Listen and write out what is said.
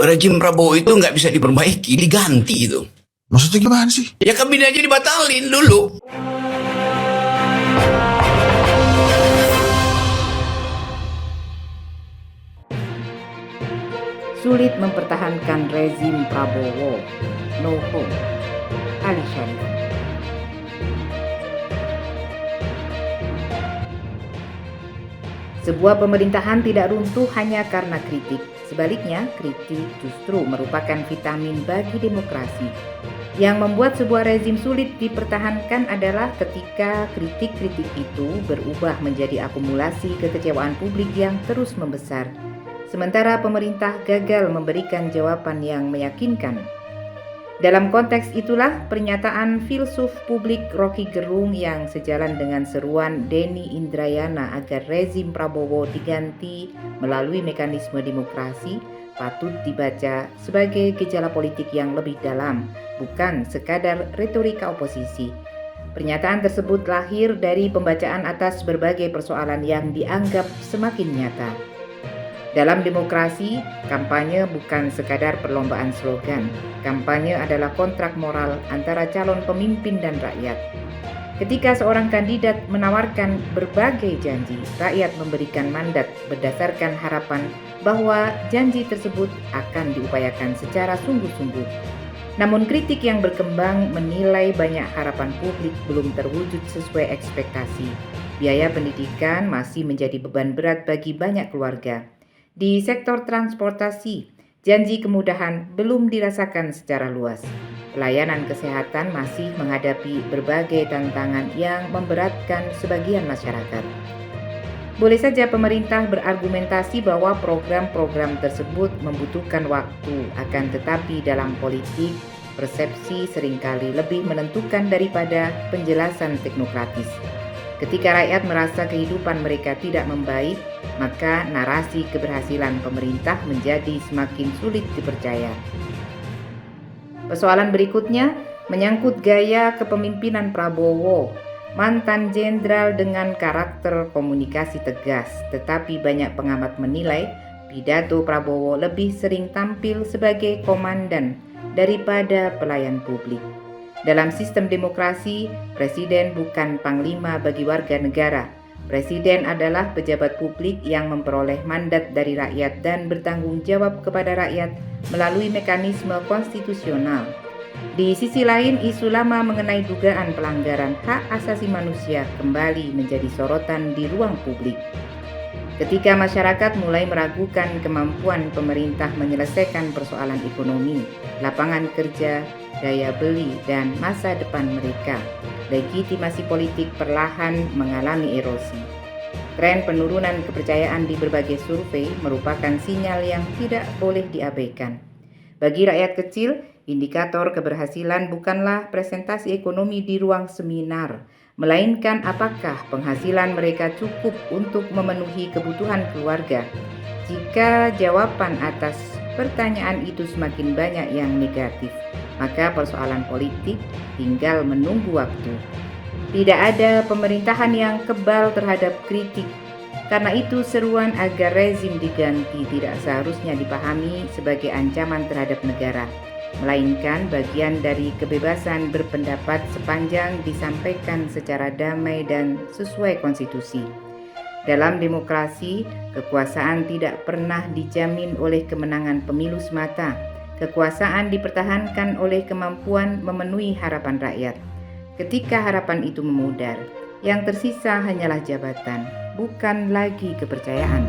rejim Prabowo itu nggak bisa diperbaiki, diganti itu. Maksudnya gimana sih? Ya kabinet aja dibatalin dulu. Sulit mempertahankan rezim Prabowo. No hope. Ali Syarif. Sebuah pemerintahan tidak runtuh hanya karena kritik. Sebaliknya, kritik justru merupakan vitamin bagi demokrasi. Yang membuat sebuah rezim sulit dipertahankan adalah ketika kritik-kritik itu berubah menjadi akumulasi kekecewaan publik yang terus membesar. Sementara pemerintah gagal memberikan jawaban yang meyakinkan. Dalam konteks itulah pernyataan filsuf publik Rocky Gerung yang sejalan dengan seruan Denny Indrayana agar rezim Prabowo diganti melalui mekanisme demokrasi patut dibaca sebagai gejala politik yang lebih dalam, bukan sekadar retorika oposisi. Pernyataan tersebut lahir dari pembacaan atas berbagai persoalan yang dianggap semakin nyata. Dalam demokrasi, kampanye bukan sekadar perlombaan slogan. Kampanye adalah kontrak moral antara calon pemimpin dan rakyat. Ketika seorang kandidat menawarkan berbagai janji, rakyat memberikan mandat berdasarkan harapan bahwa janji tersebut akan diupayakan secara sungguh-sungguh. Namun kritik yang berkembang menilai banyak harapan publik belum terwujud sesuai ekspektasi. Biaya pendidikan masih menjadi beban berat bagi banyak keluarga. Di sektor transportasi, janji kemudahan belum dirasakan secara luas. Pelayanan kesehatan masih menghadapi berbagai tantangan yang memberatkan sebagian masyarakat. Boleh saja pemerintah berargumentasi bahwa program-program tersebut membutuhkan waktu, akan tetapi dalam politik, persepsi seringkali lebih menentukan daripada penjelasan teknokratis. Ketika rakyat merasa kehidupan mereka tidak membaik, maka narasi keberhasilan pemerintah menjadi semakin sulit dipercaya. Persoalan berikutnya menyangkut gaya kepemimpinan Prabowo, mantan jenderal dengan karakter komunikasi tegas, tetapi banyak pengamat menilai pidato Prabowo lebih sering tampil sebagai komandan daripada pelayan publik. Dalam sistem demokrasi, presiden bukan panglima bagi warga negara. Presiden adalah pejabat publik yang memperoleh mandat dari rakyat dan bertanggung jawab kepada rakyat melalui mekanisme konstitusional. Di sisi lain, isu lama mengenai dugaan pelanggaran hak asasi manusia kembali menjadi sorotan di ruang publik. Ketika masyarakat mulai meragukan kemampuan pemerintah menyelesaikan persoalan ekonomi, lapangan kerja, daya beli, dan masa depan mereka, legitimasi politik perlahan mengalami erosi. Tren penurunan kepercayaan di berbagai survei merupakan sinyal yang tidak boleh diabaikan. Bagi rakyat kecil, indikator keberhasilan bukanlah presentasi ekonomi di ruang seminar, melainkan apakah penghasilan mereka cukup untuk memenuhi kebutuhan keluarga. Jika jawaban atas pertanyaan itu semakin banyak yang negatif, maka persoalan politik tinggal menunggu waktu. Tidak ada pemerintahan yang kebal terhadap kritik. Karena itu seruan agar rezim diganti tidak seharusnya dipahami sebagai ancaman terhadap negara, melainkan bagian dari kebebasan berpendapat sepanjang disampaikan secara damai dan sesuai konstitusi. Dalam demokrasi, kekuasaan tidak pernah dijamin oleh kemenangan pemilu semata. Kekuasaan dipertahankan oleh kemampuan memenuhi harapan rakyat. Ketika harapan itu memudar, yang tersisa hanyalah jabatan, bukan lagi kepercayaan.